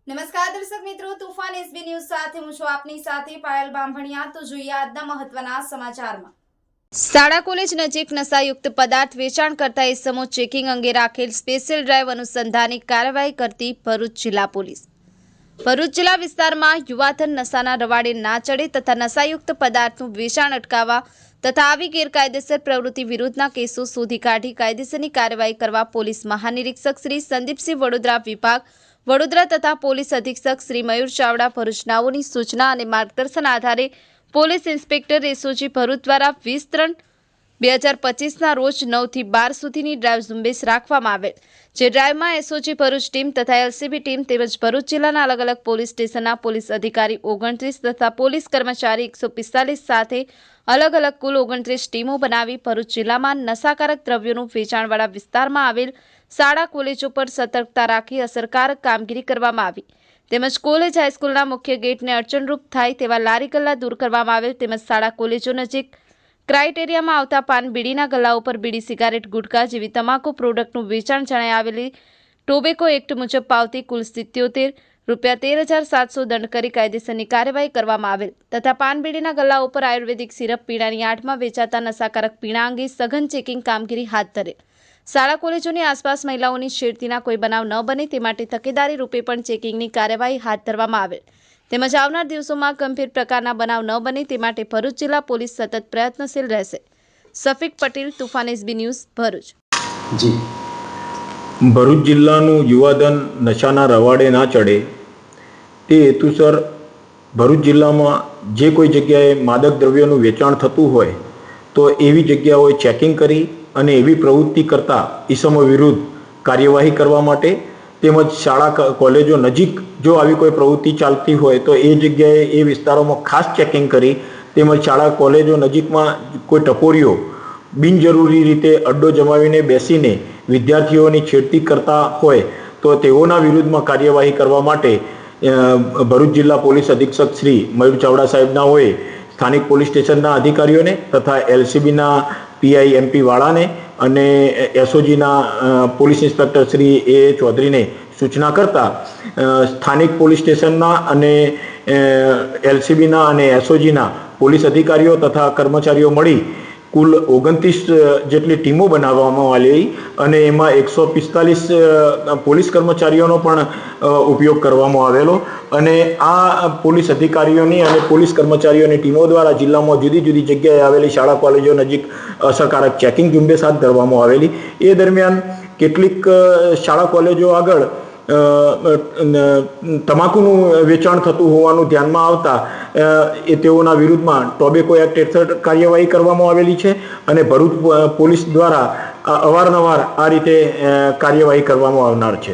નમસ્કાર દર્શક મિત્રો, તુફાન એસબી ન્યૂઝ સાથે હું છું આપની સાથે પાયલ બામભણિયા। તો જોઈએ આજના મહત્વના સમાચારમાં। શાળા કોલેજ નજીક નશાયુક્ત પદાર્થ વેચાણ કરતા ઇસમો ચેકિંગ અંગે રાખેલ સ્પેશિયલ ડ્રાઈવ અનુસંધાની કાર્યવાહી કરતી ભરૂચ જિલ્લા પોલીસ। ભરૂચ જિલ્લા વિસ્તારમાં યુવાધન નશાના રવાડે ના ચડે તથા નશાયુક્ત પદાર્થનું વેચાણ અટકાવવા તથા આવી ગેરકાયદેસર પ્રવૃત્તિ વિરુદ્ધના કેસો શોધી કાઢી કાયદેસરની કાર્યવાહી કરવા પોલીસ મહાનિરીક્ષક શ્રી સંદીપસિંહ વડોદરા વિભાગ વડોદરા તથા પોલીસ અધિક્ષક શ્રી મયુર ચાવડા ભરૂચ નાઓની સૂચના અને માર્ગદર્શન આધારે પોલીસ ઇન્સ્પેક્ટર એસઓજી ભરૂચ દ્વારા 20/3/2025ના રોજ 9 થી 12 સુધીની ડ્રાઈવ ઝુંબેશ રાખવામાં આવેલ, જે ડ્રાઈવમાં એસઓજી ભરૂચ ટીમ તથા એલસીબી ટીમ તેમજ ભરૂચ જિલ્લાના અલગ અલગ પોલીસ સ્ટેશનના પોલીસ અધિકારી 29 તથા પોલીસ કર્મચારી 145 સાથે અલગ અલગ કુલ 29 ટીમો બનાવી ભરૂચ જિલ્લામાં નશાકારક દ્રવ્યોનું વેચાણવાળા વિસ્તારમાં આવેલ શાળા કોલેજો પર સતર્કતા રાખી અસરકારક કામગીરી કરવામાં આવી તેમજ કોલેજ હાઈસ્કૂલના મુખ્ય ગેટને અડચણરૂપ થાય તેવા લારી ગલ્લા દૂર કરવામાં આવેલ તેમજ શાળા કોલેજો નજીક ક્રાઇટેરિયામાં આવતા પાન બીડીના ગલ્લાઓ પર બીડી, સિગારેટ, ગુટખા જેવી તમાકુ પ્રોડક્ટનું વેચાણ જણાઈ આવેલી ટોબેકો એક્ટ મુજબ પાવતી કુલ 77 રૂપિયા 13,700 દંડ કરી કાયદેસરની કાર્યવાહી કરવામાં આવેલ તથા પાન બીડીના ગલ્લાઓ પર આયુર્વેદિક સિરપ પીણાની આઠમાં વેચાતા નશાકારક પીણા અંગે સઘન ચેકિંગ કામગીરી હાથ ધરેલ। શાળા કોલેજોની આસપાસ મહિલાઓની છેડતીના કોઈ બનાવ ન બને તે માટે તકેદારી રૂપે પણ ચેકિંગની કાર્યવાહી હાથ ધરવામાં આવેલ તેમજ આવનાર દિવસોમાં ગંભીર પ્રકારના બનાવ ન બને તે માટે ભરૂચ જિલ્લા પોલીસ સતત પ્રયત્નશીલ રહેશે। Safiq Patel, Toofan SB news, Bharuch. જી, ભરૂચ જિલ્લાનું યુવાધન નશાના રવાડે ના ચડે તે હેતુસર ભરૂચ જિલ્લામાં જે કોઈ જગ્યાએ માદક દ્રવ્યોનું વેચાણ થતું હોય તો એવી જગ્યાઓએ ચેકિંગ કરી અને એવી પ્રવૃત્તિ કરતા ઇસમો વિરુદ્ધ કાર્યવાહી કરવા માટે તેમજ શાળા કોલેજો નજીક જો આવી કોઈ પ્રવૃત્તિ ચાલતી હોય તો એ જગ્યાએ એ વિસ્તારોમાં ખાસ ચેકિંગ કરી તેમજ શાળા કોલેજો નજીકમાં કોઈ ટપોરીઓ બિનજરૂરી રીતે અડ્ડો જમાવીને બેસીને વિદ્યાર્થીઓની છેડતી કરતા હોય તો તેઓના વિરુદ્ધમાં કાર્યવાહી કરવા માટે ભરૂચ જિલ્લા પોલીસ અધિક્ષક શ્રી મયુર ચાવડા સાહેબનાઓએ સ્થાનિક પોલીસ સ્ટેશનના અધિકારીઓને તથા એલસીબીના પીઆઈ એમપી વાળાને અને એસઓજીના પોલીસ ઇન્સ્પેક્ટર શ્રી એ ચૌધરીને સૂચના કરતા સ્થાનિક પોલીસ સ્ટેશનના અને એલસીબીના અને એસઓજીના પોલીસ અધિકારીઓ તથા કર્મચારીઓ મળી કુલ 29 જેટલી ટીમો બનાવવામાં આવી અને એમાં 145 પોલીસ કર્મચારીઓનો પણ ઉપયોગ કરવામાં આવેલો અને આ પોલીસ અધિકારીઓની અને પોલીસ કર્મચારીઓની ટીમો દ્વારા જિલ્લામાં જુદી જુદી જગ્યાએ આવેલી શાળા કોલેજો નજીક અસરકારક ચેકિંગ ઝુંબેશ હાથ ધરવામાં આવેલી। એ દરમિયાન કેટલીક શાળા કોલેજો આગળ તમાકુનું વેચાણ થતું હોવાનું ધ્યાનમાં આવતા એ તેઓના વિરુદ્ધમાં ટોબેકો એક્ટ હેઠળ કાર્યવાહી કરવામાં આવેલી છે અને ભરૂચ પોલીસ દ્વારા અવારનવાર આ રીતે કાર્યવાહી કરવામાં આવનાર છે।